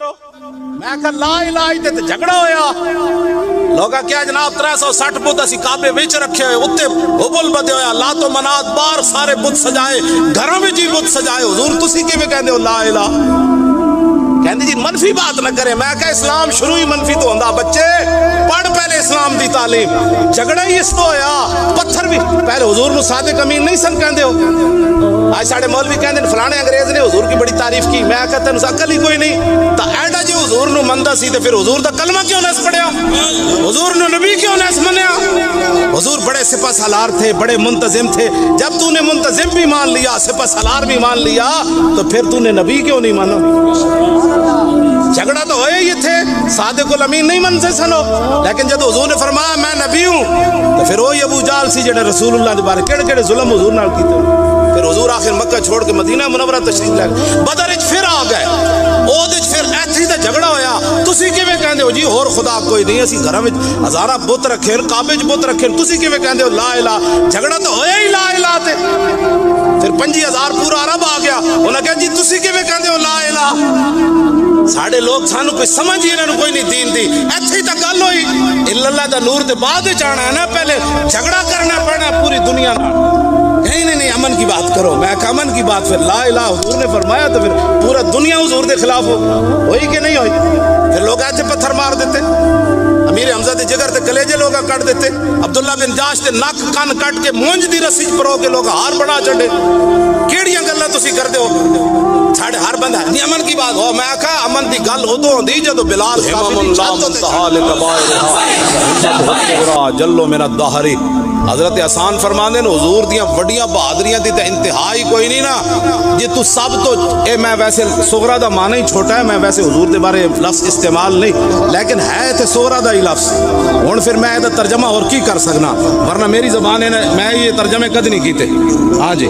میں کہا لا الہ تے جھگڑا ہویا لوگا کیا جناب 360 بت اسی کعبے وچ رکھے ہوئے اتے حبل بدے ہویا لات و منات بار سارے بت سجائے گھراں وچ ہی بت سجائے حضور تسی کیویں کہندے ہو لا الہ کہندے جی منفی بات نہ کرے میں کہا اسلام شروع ہی منفی تو ہوندا بچے پڑھ پہلے اسلام دی تعلیم جھگڑا ہی اس تو ہویا پتھر بھی پہلے حضور نو صادق امین نہیں سن کہندے ہو آج ساڑے مولوی کہندے فلانے انگریز نے حضور کی بڑی تعریف کی میں کہتا تینوں عقل ہی کوئی نہیں تا ایڈا جی حضور نو مندا سی تے پھر حضور دا کلمہ کیوں نہ پڑھیا حضور نو نبی کیوں نہ منیا حضور بڑے سپہ سالار تھے بڑے منتظم تھے جب تو نے منتظم بھی مان لیا سپہ سالار بھی مان لیا تو پھر تو نے نبی کیوں نہیں مانا جھگڑا تو ہوئے یہ تھے صادق الامین نہیں من سے سنو لیکن جب حضور نے فرمایا میں نبی ہوں تو پھر وہی ابو جال سی جڑے رسول اللہ دے بارے کیڑے کیڑے ظلم حضور نال کیتے پھر حضور آخر مکہ چھوڑ کے مدینہ منورہ تشریف لے گئے بدر وچ پھر آ گئے او دے پھر ایتھے تے جھگڑا ہویا تسی کیویں کہندے ہو جی اور خدا کوئی نہیں اسی گھراں وچ ہزاراں بت رکھے کعبے وچ بت رکھے تسی کیویں کہندے ہو لا الہ جھگڑا تو ہویا ہی لا الہ تے پھر 5000 پورا عرب آ گیا انہاں کہا جی تسی کیویں کہندے ہو لا الہ ساڑے لوگ سانو کوئی سمجھ ہی انہوں کوئی نہیں دین دی ایتھے ہی تک گل ہوئی اللہ دا نور دے بعد چاہنا ہے نا پہلے جھگڑا کرنا پڑنا پوری دنیا نہیں امن کی بات کرو میں کہا امن کی بات پھر لا الہ حضور نے فرمایا تو پھر پورا دنیا حضور دے خلاف ہوئی کہ نہیں ہوئی پھر لوگ ایسے پتھر مار دیتے امیر حمزہ دے جگر تے کلیجے لوگا کٹ دیتے عبداللہ بن جاش تے نک کن کٹ کے مونج دی رسی پرو کے لوگ ہار بڑا چڑھے کیڑیاں گلاں تسی کر دیو ساڑھے ہر بندہ نہیں امن کی بات ہو میں کہا امن دی گل ہو تو ہوندی جدو بلال امام اللہ منتہا لکبائرہا جلو من الدہری حضرت حسان فرمانے حضور دیاں وڈیاں بہادریاں دی تے انتہائی کوئی نہیں نا جی تو سب تو اے میں ویسے صغرا دا معنی ہی چھوٹا ہے میں ویسے حضور دے بارے لفظ استعمال نہیں لیکن ہے تے صغرا دا ہی لفظ ہن پھر میں دا ترجمہ اور کی کر سکنا ورنہ میری زبان ہے میں یہ ترجمے کد نہیں کیتے ہاں جی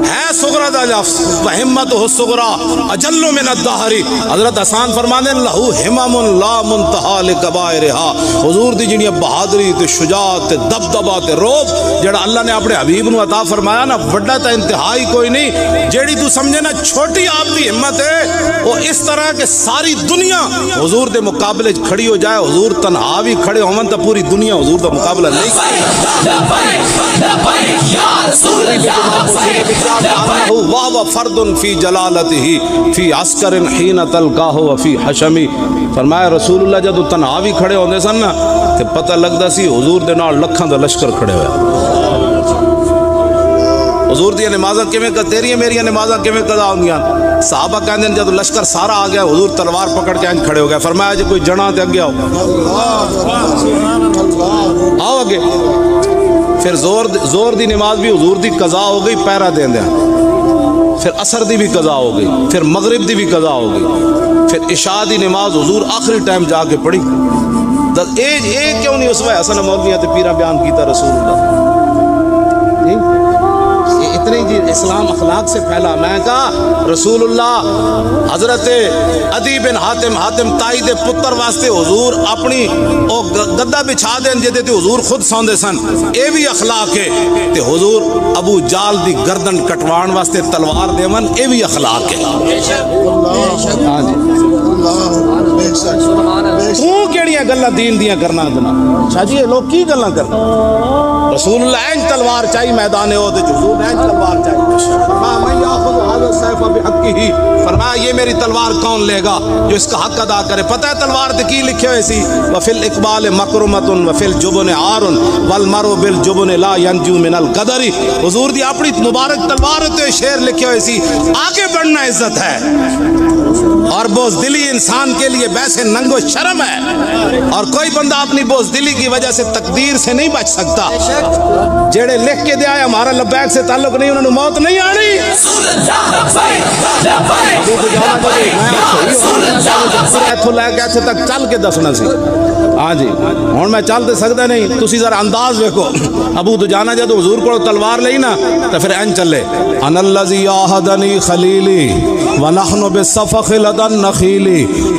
ہے صغرا دا لفظ وہمتہ الصغرا اجل من الدہری حضرت حسان فرمانے لہو ہمم لا منتہا لکبائرہا حضور دی جنیاں بہادری تے شجاعت تے دبدبا تے روب جڑا اللہ نے اپنے حبیب نو عطا فرمایا نا بڑا تا انتہائی کوئی نہیں جیڑی تو سمجھے نا چھوٹی آپ دی ہمت ہے وہ اس طرح کہ ساری دنیا حضور دے مقابلے کھڑی ہو جائے حضور تنہا بھی کھڑے ہون تا پوری دنیا حضور دا مقابلہ نہیں وَهُوَ فَرْدٌ فِي جَلَالَتِهِ فِي عَسْكَرٍ حِينَ تَلْقَاهُ وَفِي حَشَمِ فرمایا رسول اللہ جدو تنہا بھی کھڑے ہوندے سن نا تے پتہ لگدا سی حضور دے نال لکھاں دا لشکر کھڑے ہویا حضور دی نمازاں کیویں تیری میری نمازاں کیویں قضا ہوندیاں صحابہ کہندے جدو لشکر سارا آ گیا حضور تلوار پکڑ کے کھڑے ہو گئے فرمایا جی کوئی جنا تے اگے آؤ اگے پھر زور دی نماز بھی حضور دی قضا ہو گئی پہرا دیندے پھر عصر دی بھی قضا ہو گئی پھر مغرب دی بھی قضا ہو گئی پھر عشاء دی نماز حضور آخری ٹائم جا کے پڑھی ایک کیوں نہیں اس وقت حسن مولویہ تے پیرا بیان کیتا رسول اللہ اتنی جی اسلام اخلاق سے پھیلا میں کہا رسول اللہ حضرت عدی بن حاتم تائی دے پتر واسطے حضور اپنی او گدہ بچھا دیں جے تے حضور خود سوندے سن اے بھی اخلاق ہے تے حضور ابو جال دی گردن کٹوان واسطے تلوار دیون اے بھی اخلاق ہے ہاں جی تو کیڑیاں گلاں دین دیاں کرنا دنا شاہ جی لوگ کی گلاں کرنا رسول اللہ اینج تلوار چاہی میدان عہد حضور اینج تلوار چاہی فرمایا میں یاخذ هذا السيف بحقه فرمایا یہ میری تلوار کون لے گا جو اس کا حق ادا کرے پتہ ہے تلوار تے کی لکھے ہوئے سی وفی الاقبال مکرمۃ وفی الجبن عار والمرء بالجبن لا ينجو من القدر حضور دی اپنی مبارک تلوار تے شعر لکھے ہوئے سی آگے بڑھنا عزت ہے اور بزدلی انسان کے لیے ویسے ننگ و شرم ہے اور کوئی بندہ اپنی بزدلی کی وجہ سے تقدیر سے نہیں بچ سکتا جیڑے لکھ کے دیا ہے ہمارا لبیک سے تعلق نہیں انہوں نے موت نہیں آنی ایتھو لے کے ایتھے تک چل کے دسنا سی ہاں جی ہوں میں چل تے سکتا نہیں تسی ذرا انداز دیکھو ابو دجانہ جدو حضور کو تلوار لئی نا تو پھر این چلے انا الذی عاہدنی خلیلی ونحن بالصفخ لدى النخیل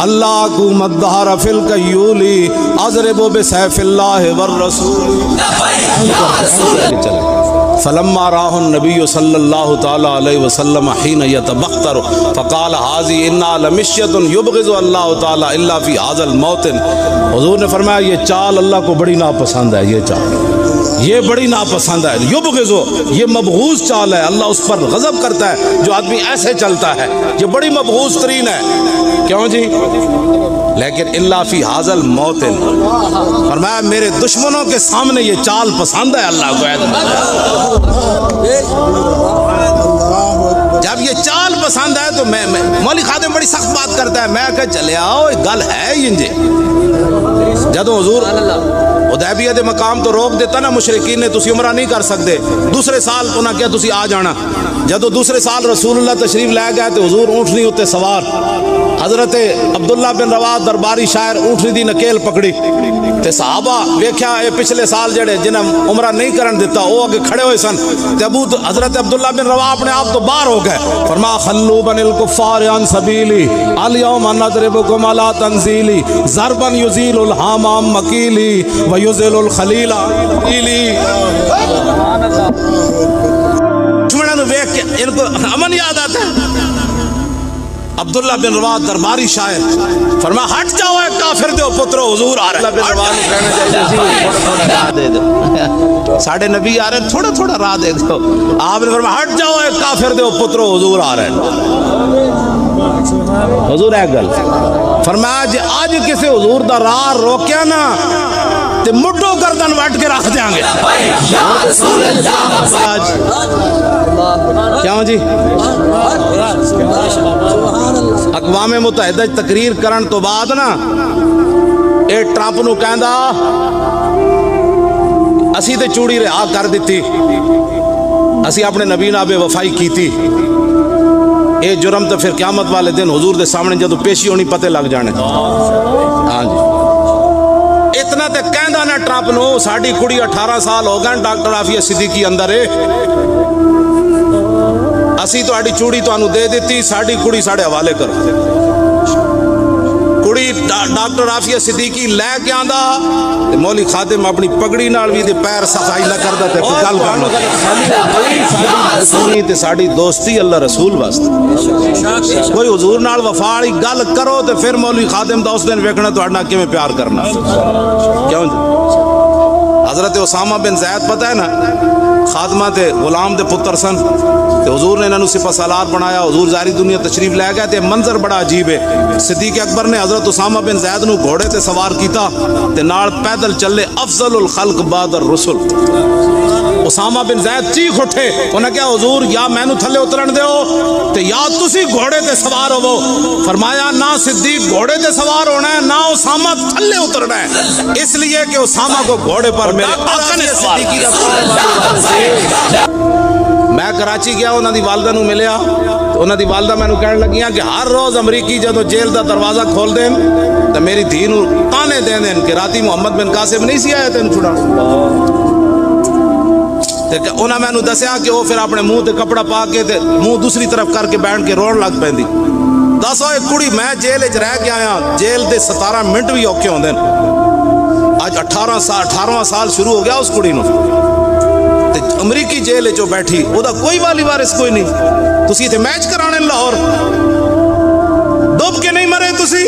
اللہ کو مدہر فی القیولی اضرب بسیف اللہ والرسول چلے فلما راہ النبی صلی اللہ تعالی علیہ وسلم حین یتبختر فقال حاضی انا لمشیت یبغض اللہ تعالی الا فی هذا الموطن. حضور نے فرمایا یہ چال اللہ کو بڑی ناپسند ہے، یہ چال یہ بڑی ناپسند ہے. یبغضو یہ مبغوض چال ہے، اللہ اس پر غضب کرتا ہے جو آدمی ایسے چلتا ہے، یہ بڑی مبغوض ترین ہے. کیوں جی؟ لیکن الا فی هذا الموطن، فرمایا میرے دشمنوں کے سامنے یہ چال پسند ہے اللہ کو. جب یہ چال پسند ہے تو میں مولی خادم بڑی سخت بات کرتا ہے، میں کہ چلے آؤ ایک گل ہے انجے. جدو حضور حدیبیہ دے مقام تو روک دیتا نا مشرکین نے، تسی عمرہ نہیں کر سکتے، دوسرے سال انہاں کیا تسی آ جانا. جدو دوسرے سال رسول اللہ تشریف لے گئے تو حضور اونٹنی ہوتے سوار، حضرت عبداللہ بن رواح درباری شاعر اونٹنی دی نکیل پکڑی تے صحابہ ویکھیا اے پچھلے سال جڑے جنہاں عمرہ نہیں کرن دیتا وہ اگے کھڑے ہوئے سن تے حضرت عبداللہ بن رواح اپنے آپ تو باہر ہو گئے. فرما خلو بن الکفار عن سبیلی الیوم نضربکم علی تنزیلی ضربا یزیل الحام عن مکیلی ویزیل الخلیل عن قیلی. دشمنوں ویکھ کے ان کو امن یاد آتا ہے. عبداللہ بن رواح درباری شاعر فرما ہٹ جاؤ اے کافر دیو پترو حضور آ رہے. عبداللہ بن رواح نے کہنا چاہیے تھوڑا تھوڑا راہ دے دو، ساڑھے نبی آ رہے ہیں تھوڑا تھوڑا راہ دے دو. آپ نے فرما ہٹ جاؤ اے کافر دیو پترو حضور آ رہے ہیں. حضور ہے گل فرمایا جی آج کسی حضور دا راہ روکیا نا تے مڈو گردن وٹ کے رکھ دیاں گے. کیوں جی؟ اقوام متحدہ تقریر کرن تو بعد نا اے ٹرمپ نو کہندا اسی تے چوڑی رہا کر دیتی، اسی اپنے نبی نال بے وفائی کیتی. اے جرم تو پھر قیامت والے دن حضور دے سامنے جدو پیشی ہونی پتے لگ جانے. ہاں جی اتنا تے کہندا نا ٹرمپ نو ساڈی کڑی 18 سال ہو گئے ڈاکٹر عافیہ صدیقی اندر ہے، اسی تو آڑی چوڑی تو انہوں دے دیتی، ساڑی کڑی ساڑے حوالے کرو. کڑی ڈاکٹر عافیہ صدیقی لے کے آندہ مولی خادم اپنی پگڑی نال بھی دے پیر صفائی نہ کر دیتے پھر گل کرنا تے ساڑی دوستی اللہ رسول واسطے. کوئی حضور نال وفاڑی گل کرو تے پھر مولی خادم دا اس دن ویکھنا تو اڑنا کیوں پیار کرنا. کیوں جی؟ حضرت اسامہ بن زید پتہ ہے نا خادمہ تے غلام دے پتر سن تے حضور نے انہوں سپہ سالار بنایا. حضور ظاہری دنیا تشریف لے گئے تے منظر بڑا عجیب ہے. صدیق اکبر نے حضرت اسامہ بن زید نو گھوڑے تے سوار کیتا تے نال پیدل چلے افضل الخلق بعد الرسل. اسامہ بن زید چیخ اٹھے انہیں کہا حضور یا میں نو تھلے اترن دیو تے یا تسی گھوڑے تے سوار ہو. فرمایا نہ صدیق گھوڑے تے سوار ہونا ہے نہ اسامہ تھلے اترنا ہے، اس لیے کہ اسامہ کو گھوڑے پر میرے آقا نے سوار کیا. میں کراچی گیا انہاں دی والدہ نو ملیا تو انہاں دی والدہ میں نو کہنے لگیاں کہ ہر روز امریکی جدو جیل دا دروازہ کھول دیں تو میری دھی نو تانے دیں دیں کہ راتی محمد بن قاسم نہیں سی آیا تین چھڑا. انہاں میں نو دسیا کہ وہ پھر اپنے منہ تے کپڑا پا کے تے منہ دوسری طرف کر کے بیٹھ کے رون لگ پیندی. دسو ایک کڑی میں جیل وچ رہ کے آیا، جیل دے 17 منٹ بھی اوکھے ہوندے. آج 18واں سال شروع ہو گیا اس کڑی نو امریکی جیل جو بیٹھی وہ دا کوئی والی وارث کوئی نہیں. تسی تے میچ کرانے لاہور ڈوب کے نہیں مرے. تسی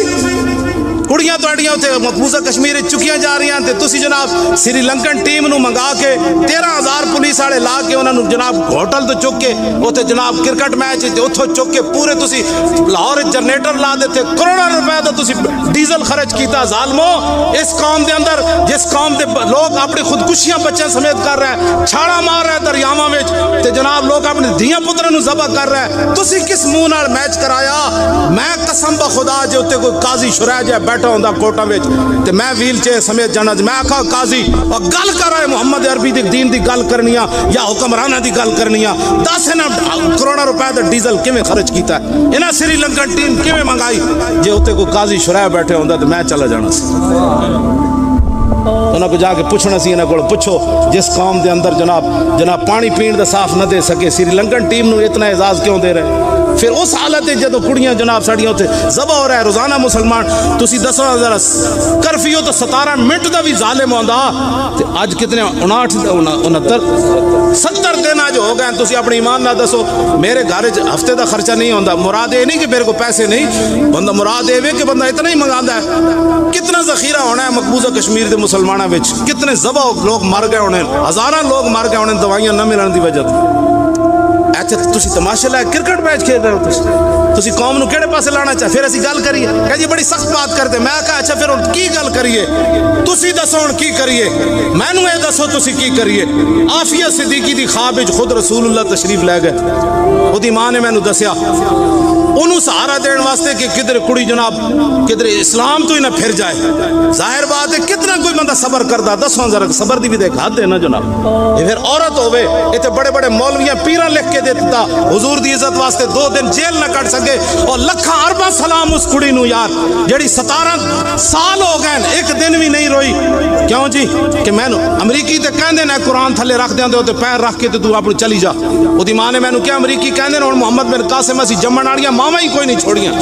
کڑیاں توڑیاں تے مقبوضہ کشمیر چکیاں جا رہی ہیں تے تسی جناب سری لنکن ٹیم نو منگا کے 13,000 پولیس والے لا کے انہاں نو جناب ہوٹل تو چک کے اوتھے جناب کرکٹ میچ تے اوتھوں چک کے پورے تسی لاہور جنریٹر لا دیتے کروڑاں روپے دا تسی ڈیزل خرچ کیتا. ظالمو اس قوم دے اندر جس قوم دے لوگ اپنی خودکشیاں بچیاں سمیت کر رہے ہیں، چھاڑا مار رہے ہیں دریاواں وچ تے جناب لوگ اپنے دھیاں پتراں نو ذبح کر رہے ہیں، تسی کس منہ نال میچ کرایا؟ میں قسم بخدا جے اوتے کوئی قاضی شرح جے بیٹھا ہوندا کوٹا وچ تے میں ویل چیئر سمیت جانا میں آکھا قاضی اور گل کر رہے محمد عربی دی دین دی گل کرنیاں یا حکمرانہ دی گل کرنیاں، دس انہاں کروڑاں روپے دا ڈیزل کیویں خرچ کیتا ہے، انہاں سری لنکن ٹیم کیویں منگائی؟ جے اوتے کوئی قاضی شرح بیٹھے ہوندا تے میں چلا جانا سی. انہاں کو جا کے پوچھنا سی، انہاں کو پوچھو جس قوم دے اندر جناب پانی پین دا صاف نہ دے سکے سری لنکن ٹیم نو اتنا اعزاز کیوں دے رہے؟ پھر اس حالت جدو کڑیاں جناب ساڑیاں ہوتے ذبح ہو رہا ہے روزانہ مسلمان تسی دسو ذرا کرفیو تو 17 منٹ دا بھی ظالم ہوندا تے اج کتنے 59 70 دن اج ہو گئے تسی اپنی ایمان نہ دسو میرے گھر ہفتے دا خرچہ نہیں ہوندا مراد یہ نہیں کہ میرے کو پیسے نہیں بندہ مراد یہ کہ بندہ اتنا ہی منگاندا ہے کتنا ذخیرہ ہونا ہے مقبوضہ کشمیر دے مسلماناں وچ کتنے ذبح لوگ مر گئے ہونے ہزاراں لوگ مر گئے ہونے دوائیاں نہ ملن دی وجہ اچھا تسی تماشا لائے کرکٹ میچ کھیل رہے ہو تسی قوم نو کیڑے پاسے لانا چاہے پھر اسی گل کریے کہ جی بڑی سخت بات کرتے میں کہا اچھا پھر کی گل کریے تسی دسو ہن کی کریے میں نو اے دسو تسی کی کریے عافیہ صدیقی دی خواب وچ خود رسول اللہ تشریف لے گئے اودی ماں نے مینوں دسیا انہوں سہارا دین واسطے کہ کدھر کڑی جناب کدھر اسلام تو ہی نہ پھر جائے ظاہر بات ہے کتنا کوئی بندہ صبر کردا دسو ذرا صبر دی بھی دیکھ حد ہے نا جناب یہ پھر عورت ہوے ایتھے بڑے بڑے مولویاں پیراں لکھ کے دیتا حضور دی عزت واسطے 2 دن جیل نہ کٹ سکے اور لکھاں ارباں سلام اس کڑی نو یار جڑی 17 سال ہو گئے ایک دن بھی نہیں روئی کیوں جی کہ میں امریکی تے کہندے نے قرآن تھلے رکھ دیندے ہو تے پیر رکھ کے تے تو اپنی چلی جا اودی ماں نے مینوں کیا امریکی کہندے نے محمد بن قاسم اسی جمن والیاں ماواں ہی کوئی نہیں چھوڑیاں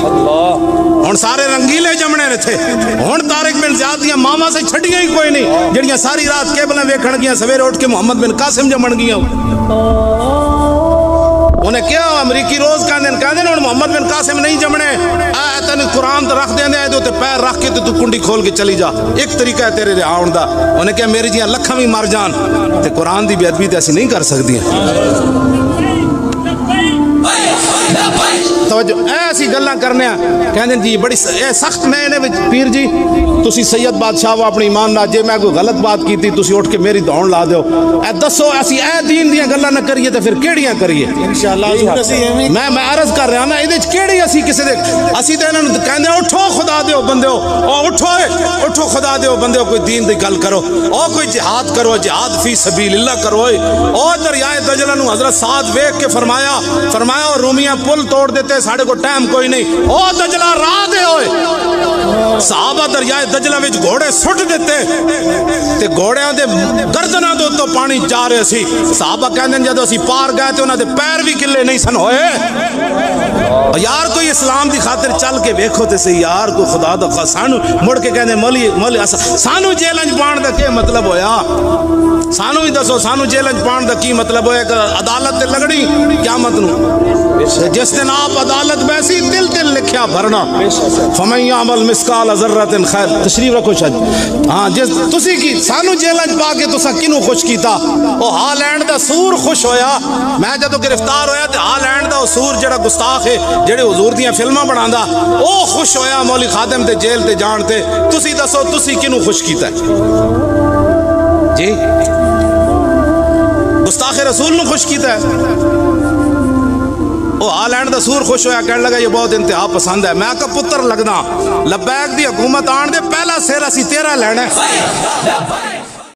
ہن سارے رنگیلے جمنے نے تھے ہن طارق بن زیاد دیاں ماواں سے چھڑیاں ہی کوئی نہیں جڑیاں ساری رات کیبلاں ویکھن گیاں سویرے اٹھ کے محمد بن قاسم جمن گیاں انہیں کیا امریکی روز کہندے نے محمد بن قاسم نہیں جمنے تین قرآن تو رکھ دیندے آئے تے پیر رکھ کے تو کنڈی کھول کے چلی جا ایک طریقہ ہے تیرے آن دا انہیں کیا میری جیاں لکھاں بھی مر جان تے قرآن دی بے ادبی تے ایسی نہیں کر سکتی توجہ ایسی گلاں کرنے ہیں کہندے جی بڑی سخت میں نے پیر جی تسی سید بادشاہ وہ اپنی ایمان نہ جے میں کوئی غلط بات کیتی تسی اٹھ کے میری دوڑ لا دیو اے دسو اسی اے دین دیاں گلاں نہ کریے تے پھر کیڑیاں کریے انشاءاللہ میں عرض کر رہا نا ادے وچ کیڑی اسی کسے دے اسی تے انہاں نوں کہندے اٹھو خدا دیو بندیو او اٹھو خدا دیو بندیو کوئی دین دی گل کرو او کوئی جہاد کرو جہاد فی سبیل اللہ کرو او دریائے دجلہ نو حضرت سعد ویکھ کے فرمایا رومیاں پل توڑ دیتے ساڑھے کو ٹائم کوئی نہیں او دجلہ راہ دے ہوئے صحابہ دریائے دجلہ وچ گھوڑے سٹ دیتے تے گھوڑیاں دے گردناں دے تو پانی جا رہے سی صحابہ کہندے جدوں اسی پار گئے تے انہاں دے پیر بھی کلے نہیں سن ہوئے یار کوئی اسلام دی خاطر چل کے ویکھو تے سی یار کوئی خدا دا سانو مڑ کے کہندے مولی سانو جیلن چ پان دا کی مطلب ہویا سانو ہی دسو سانو جیلن چ پان دا کی مطلب ہویا کہ عدالت تے لگڑی قیامت نو جس دن آپ عدالت بیسی دل دل لکھیا بھرنا فمن یعمل مثقال ذرۃ خیر تشریف رکھو شاہ ہاں جس تسی کی سانو جیلن چ پا کے تسا کینو خوش کیتا او ہالینڈ دا سور خوش ہویا میں جدوں گرفتار ہویا تے ہالینڈ دا سور جڑا گستاخ ہے جڑے حضور دیاں فلماں بناندا او خوش ہویا مولی خادم تے جیل تے جان تے تسی دسو تسی کینو خوش کیتا ہے جی گستاخ رسول نو خوش کیتا ہے وہ ہالینڈ دا سور خوش ہویا کہنے لگا یہ بہت انتہا پسند ہے میں کہا پتر لگنا لبیک دی حکومت آن دے پہلا سیر اسی تیرا لینا ہے